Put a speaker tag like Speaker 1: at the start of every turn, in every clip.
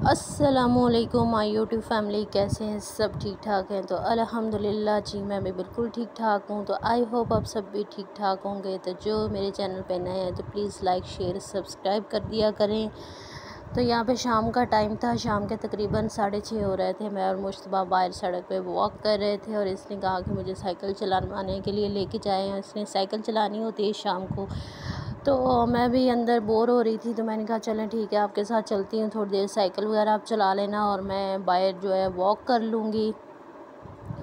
Speaker 1: अस्सलामुअलैकुम my YouTube family, कैसे हैं सब? ठीक ठाक हैं? तो अल्हम्दुलिल्लाह जी, मैं भी बिल्कुल ठीक ठाक हूँ। तो आई होप आप सब भी ठीक ठाक होंगे। तो जो मेरे चैनल पे नए हैं तो प्लीज़ लाइक शेयर सब्सक्राइब कर दिया करें। तो यहाँ पे शाम का टाइम था, शाम के तकरीबन 6:30 हो रहे थे। मैं और मुश्तबा बाहर सड़क पे वॉक कर रहे थे और इसने कहा कि मुझे साइकिल चलाने के लिए लेके जाएँ। इसने साइकिल चलानी होती है शाम को। तो मैं भी अंदर बोर हो रही थी, तो मैंने कहा चलें ठीक है, आपके साथ चलती हूँ, थोड़ी देर साइकिल वगैरह आप चला लेना और मैं बाहर जो है वॉक कर लूँगी।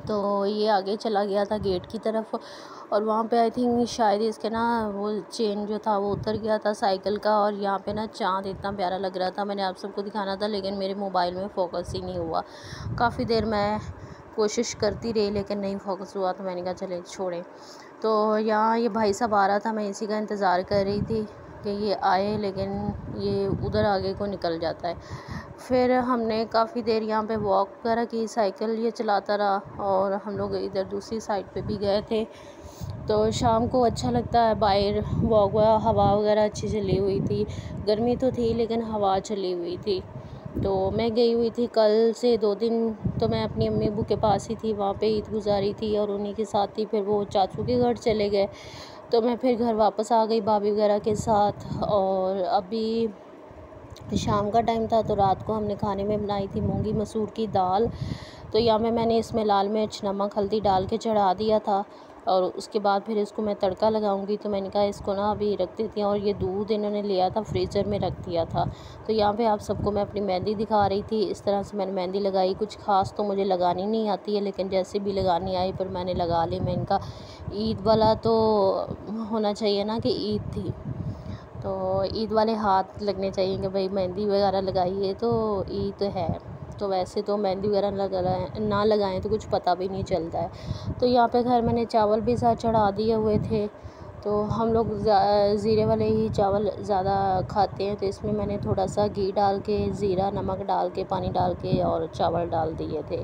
Speaker 1: तो ये आगे चला गया था गेट की तरफ और वहाँ पे आई थिंक शायद इसके ना वो चेन जो था वो उतर गया था साइकिल का। और यहाँ पे ना चाँद इतना प्यारा लग रहा था, मैंने आप सबको दिखाना था लेकिन मेरे मोबाइल में फ़ोकस ही नहीं हुआ। काफ़ी देर मैं कोशिश करती रही लेकिन नहीं फ़ोकस हुआ, तो मैंने कहा चले छोड़ें। तो यहाँ ये भाई साहब आ रहा था, मैं इसी का इंतज़ार कर रही थी कि ये आए, लेकिन ये उधर आगे को निकल जाता है। फिर हमने काफ़ी देर यहाँ पे वॉक वगैरह की, साइकिल ये चलाता रहा और हम लोग इधर दूसरी साइड पे भी गए थे। तो शाम को अच्छा लगता है बाहर वॉक वगैरह, हवा वगैरह अच्छी चली हुई थी। गर्मी तो थी लेकिन हवा चली हुई थी। तो मैं गई हुई थी कल से 2 दिन, तो मैं अपनी अम्मी अब्बू के पास ही थी, वहाँ पे ईद गुजारी थी और उन्हीं के साथ ही फिर वो चाचू के घर चले गए। तो मैं फिर घर वापस आ गई भाभी वगैरह के साथ। और अभी शाम का टाइम था तो रात को हमने खाने में बनाई थी मूंगी मसूर की दाल। तो यहाँ में मैंने इसमें लाल मिर्च नमक हल्दी डाल के चढ़ा दिया था और उसके बाद फिर इसको मैं तड़का लगाऊंगी। तो मैंने कहा इसको ना अभी रख देती हूँ। और ये दूध इन्होंने लिया था, फ्रीज़र में रख दिया था। तो यहाँ पे आप सबको मैं अपनी मेहंदी दिखा रही थी, इस तरह से मैंने मेहंदी लगाई। कुछ ख़ास तो मुझे लगानी नहीं आती है, लेकिन जैसे भी लगानी आई पर मैंने लगा ली। मैं इनका ईद वाला तो होना चाहिए ना कि ईद थी, तो ईद वाले हाथ लगने चाहिए कि भाई मेहंदी वगैरह लगाइए तो ईद है। तो वैसे तो मेहंदी वगैरह ना लगाएं तो कुछ पता भी नहीं चलता है। तो यहाँ पे घर मैंने चावल भी साथ चढ़ा दिए हुए थे। तो हम लोग ज़ीरे वाले ही चावल ज़्यादा खाते हैं, तो इसमें मैंने थोड़ा सा घी डाल के, ज़ीरा नमक डाल के, पानी डाल के और चावल डाल दिए थे।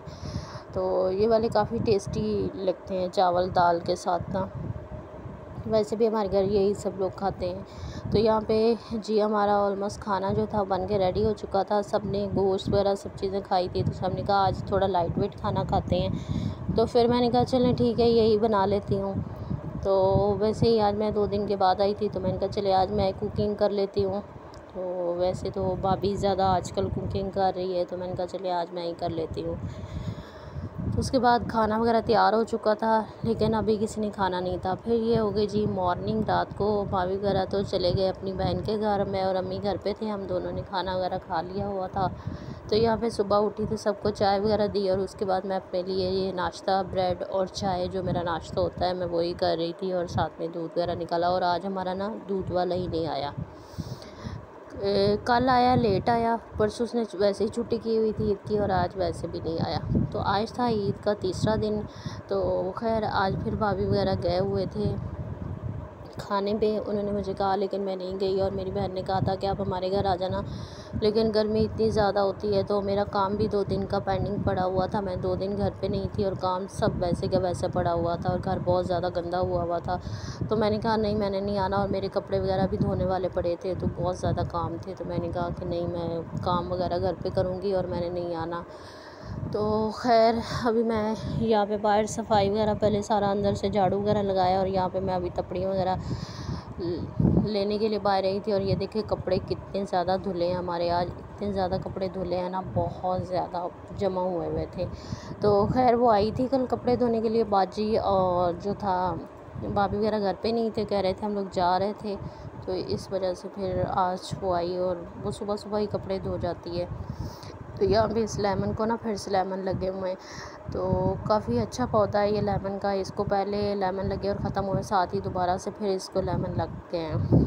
Speaker 1: तो ये वाले काफ़ी टेस्टी लगते हैं चावल दाल के साथ ना। वैसे भी हमारे घर यही सब लोग खाते हैं। तो यहाँ पे जी हमारा ऑलमोस्ट खाना जो था बन के रेडी हो चुका था। सब ने गोश्त वगैरह सब चीज़ें खाई थी, तो सब ने कहा आज थोड़ा लाइट वेट खाना खाते हैं। तो फिर मैंने कहा चलें ठीक है, यही बना लेती हूँ। तो वैसे ही आज मैं 2 दिन के बाद आई थी, तो मैंने कहा चले आज मैं कुकिंग कर लेती हूँ। तो वैसे तो भाभी ज़्यादा आजकल कुकिंग कर रही है, तो मैंने कहा चले आज मैं ही कर लेती हूँ। तो उसके बाद खाना वगैरह तैयार हो चुका था, लेकिन अभी किसी ने खाना नहीं था। फिर ये हो गई जी मॉर्निंग, रात को भाभी वगैरह तो चले गए अपनी बहन के घर में और अम्मी घर पे थे। हम दोनों ने खाना वगैरह खा लिया हुआ था। तो यहाँ पे सुबह उठी तो सबको चाय वगैरह दी और उसके बाद मैं अपने लिए ये नाश्ता ब्रेड और चाय जो मेरा नाश्ता होता है मैं वही कर रही थी और साथ में दूध वगैरह निकाला। और आज हमारा ना दूध वाला ही नहीं आया, कल आया, लेट आया। परसों उसने वैसे ही छुट्टी की हुई थी ईद की और आज वैसे भी नहीं आया। तो आज था ईद का तीसरा दिन। तो खैर आज फिर भाभी वगैरह गए हुए थे खाने पे, उन्होंने मुझे कहा लेकिन मैं नहीं गई। और मेरी बहन ने कहा था कि आप हमारे घर आ जाना, लेकिन गर्मी इतनी ज़्यादा होती है। तो मेरा काम भी 2 दिन का पेंडिंग पड़ा हुआ था, मैं 2 दिन घर पे नहीं थी और काम सब वैसे का वैसे पड़ा हुआ था और घर बहुत ज़्यादा गंदा हुआ था। तो मैंने कहा नहीं, मैंने नहीं आना। और मेरे कपड़े वगैरह भी धोने वाले पड़े थे, तो बहुत ज़्यादा काम थे। तो मैंने कहा कि नहीं, मैं काम वगैरह घर पर करूँगी और मैंने नहीं आना। तो खैर अभी मैं यहाँ पे बाहर सफाई वगैरह, पहले सारा अंदर से झाड़ू वगैरह लगाया और यहाँ पे मैं अभी तपड़ियाँ वगैरह लेने के लिए बाहर आई थी। और ये देखिए कपड़े कितने ज़्यादा धुले हैं हमारे, आज इतने ज़्यादा कपड़े धुले हैं ना, बहुत ज़्यादा जमा हुए थे। तो खैर वो आई थी कल कपड़े धोने के लिए बाजी, और जो था भाभी वगैरह घर पे नहीं थे, कह रहे थे हम लोग जा रहे थे। तो इस वजह से फिर आज वो आई और वो सुबह सुबह ही कपड़े धो जाती है। तो यहाँ पे इस लेमन को ना फिर से लेमन लगे हुए हैं। तो काफ़ी अच्छा पौधा है ये लेमन का, इसको पहले लेमन लगे और ख़त्म हुए, साथ ही दोबारा से फिर इसको लेमन लगते हैं।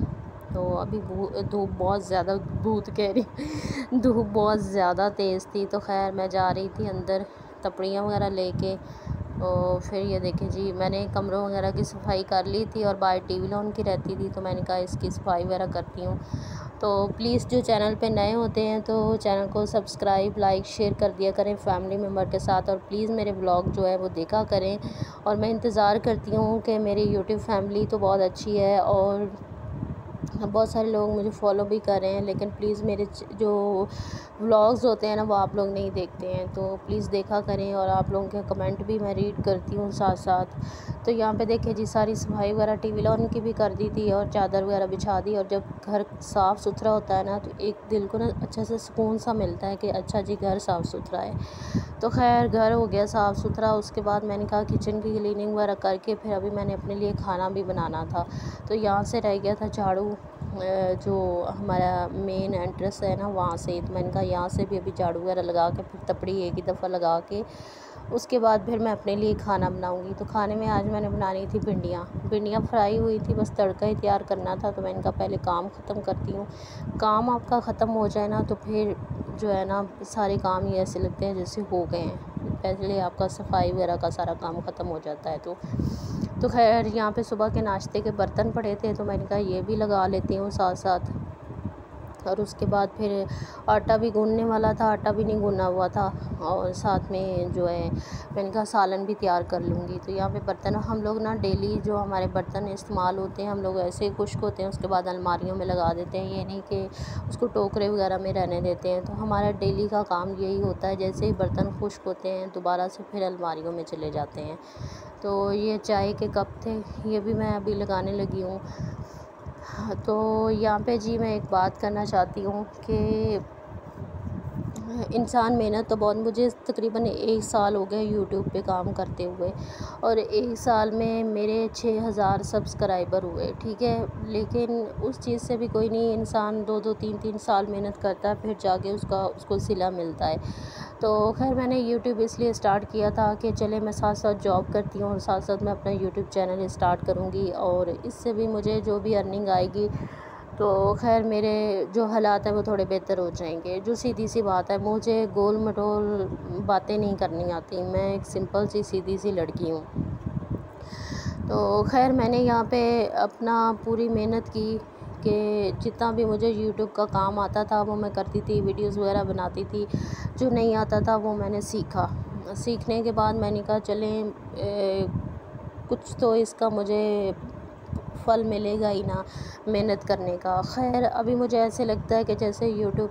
Speaker 1: तो अभी धूप बहुत ज़्यादा, भूत कह रही धूप बहुत ज़्यादा तेज़ थी। तो खैर मैं जा रही थी अंदर तपड़ियाँ वगैरह लेके। और फिर ये देखें जी, मैंने कमरों वगैरह की सफाई कर ली थी और बाहर टीवी ऑन की रहती थी, तो मैंने कहा इसकी सफाई वगैरह करती हूँ। तो प्लीज़ जो चैनल पे नए होते हैं तो चैनल को सब्सक्राइब लाइक शेयर कर दिया करें फैमिली मेम्बर के साथ, और प्लीज़ मेरे ब्लॉग जो है वो देखा करें। और मैं इंतज़ार करती हूँ कि मेरी यूट्यूब फैमिली तो बहुत अच्छी है और बहुत सारे लोग मुझे फॉलो भी कर रहे हैं, लेकिन प्लीज़ मेरे जो व्लॉग्स होते हैं ना वो आप लोग नहीं देखते हैं, तो प्लीज़ देखा करें। और आप लोगों के कमेंट भी मैं रीड करती हूँ साथ साथ। तो यहाँ पे देखिए जी, सारी सफाई वगैरह टीवी लॉन की भी कर दी थी और चादर वगैरह बिछा दी। और जब घर साफ़ सुथरा होता है ना तो एक दिल को ना अच्छा सा सुकून सा मिलता है कि अच्छा जी घर साफ़ सुथरा है। तो खैर घर हो गया साफ़ सुथरा। उसके बाद मैंने कहा किचन की क्लीनिंग वगैरह करके फिर अभी मैंने अपने लिए खाना भी बनाना था। तो यहाँ से रह गया था झाड़ू, जो हमारा मेन एंट्रेंस है ना वहाँ से। तो मैंने कहा यहाँ से भी अभी झाड़ू वगैरह लगा के फिर तपड़ी एक ही दफ़ा लगा के उसके बाद फिर मैं अपने लिए खाना बनाऊंगी। तो खाने में आज मैंने बनानी थी भिंडियाँ फ्राई हुई थी, बस तड़का ही तैयार करना था। तो मैंने कहा पहले काम ख़त्म करती हूँ। काम आपका ख़त्म हो जाए ना तो फिर जो है ना सारे काम ही ऐसे लगते हैं जैसे हो गए हैं। पहले आपका सफाई वगैरह का सारा काम ख़त्म हो जाता है। तो खैर यहाँ पे सुबह के नाश्ते के बर्तन पड़े थे तो मैंने कहा ये भी लगा लेती हूँ साथ साथ। और उसके बाद फिर आटा भी गूँधने वाला था, आटा भी नहीं गूँधा हुआ था। और साथ में जो है मैंने कहा सालन भी तैयार कर लूँगी। तो यहाँ पे बर्तन हम लोग ना डेली जो हमारे बर्तन इस्तेमाल होते हैं हम लोग ऐसे ही खुश्क होते हैं उसके बाद अलमारियों में लगा देते हैं, ये नहीं कि उसको टोकरे वगैरह में रहने देते हैं। तो हमारा डेली का काम यही होता है, जैसे ही बर्तन खुश्क होते हैं दोबारा से फिर अलमारियों में चले जाते हैं। तो ये चाय के कप थे, ये भी मैं अभी लगाने लगी हूँ। तो यहाँ पे जी मैं एक बात करना चाहती हूँ कि इंसान मेहनत तो बहुत, मुझे तकरीबन 1 साल हो गया यूट्यूब पे काम करते हुए और 1 साल में मेरे 6000 सब्सक्राइबर हुए, ठीक है। लेकिन उस चीज़ से भी कोई नहीं, इंसान 2-2 3-3 साल मेहनत करता है फिर जाके उसको सिला मिलता है। तो खैर मैंने यूट्यूब इसलिए स्टार्ट किया था कि चले मैं साथ साथ जॉब करती हूँ और साथ साथ मैं अपना यूट्यूब चैनल स्टार्ट करूँगी और इससे भी मुझे जो भी अर्निंग आएगी तो खैर मेरे जो हालात हैं वो थोड़े बेहतर हो जाएंगे। जो सीधी सी बात है, मुझे गोल मटोल बातें नहीं करनी आती, मैं एक सिंपल सी सीधी सी लड़की हूँ। तो खैर मैंने यहाँ पे अपना पूरी मेहनत की कि जितना भी मुझे यूट्यूब का काम आता था वो मैं करती थी, वीडियोस वगैरह बनाती थी। जो नहीं आता था वो मैंने सीखा। सीखने के बाद मैंने कहा चलें कुछ तो इसका मुझे फल मिलेगा ही ना मेहनत करने का। खैर अभी मुझे ऐसे लगता है कि जैसे यूट्यूब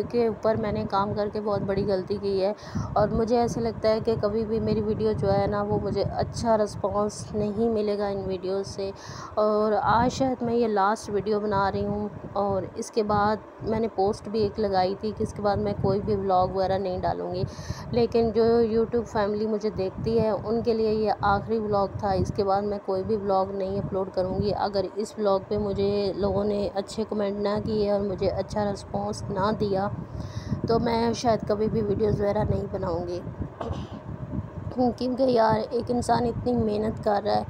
Speaker 1: के ऊपर मैंने काम करके बहुत बड़ी गलती की है और मुझे ऐसे लगता है कि कभी भी मेरी वीडियो जो है ना वो मुझे अच्छा रिस्पांस नहीं मिलेगा इन वीडियो से। और आज शायद मैं ये लास्ट वीडियो बना रही हूँ और इसके बाद मैंने पोस्ट भी एक लगाई थी कि इसके बाद मैं कोई भी व्लॉग वगैरह नहीं डालूँगी। लेकिन जो यूट्यूब फैमिली मुझे देखती है उनके लिए ये आखिरी व्लॉग था, इसके बाद मैं कोई भी व्लॉग नहीं अपलोड करूँगी। अगर इस व्लॉग पे मुझे लोगों ने अच्छे कमेंट ना किए और मुझे अच्छा रिस्पांस ना दिया तो मैं शायद कभी भी वीडियोज़ वगैरह नहीं बनाऊँगी। क्योंकि यार एक इंसान इतनी मेहनत कर रहा है।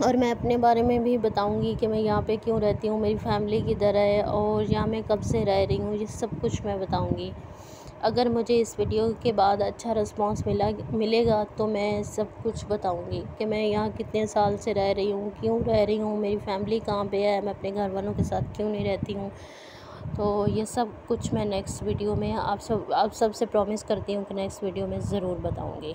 Speaker 1: और मैं अपने बारे में भी बताऊंगी कि मैं यहाँ पे क्यों रहती हूँ, मेरी फैमिली किधर है और यहाँ मैं कब से रह रही हूँ, ये सब कुछ मैं बताऊंगी। अगर मुझे इस वीडियो के बाद अच्छा रिस्पांस मिलेगा तो मैं सब कुछ बताऊंगी कि मैं यहाँ कितने साल से रह रही हूँ, क्यों रह रही हूँ, मेरी फैमिली कहाँ पे है, मैं अपने घर वालों के साथ क्यों नहीं रहती हूँ। तो ये सब कुछ मैं नेक्स्ट वीडियो में आप सबसे प्रॉमिस करती हूँ कि नेक्स्ट वीडियो में ज़रूर बताऊँगी।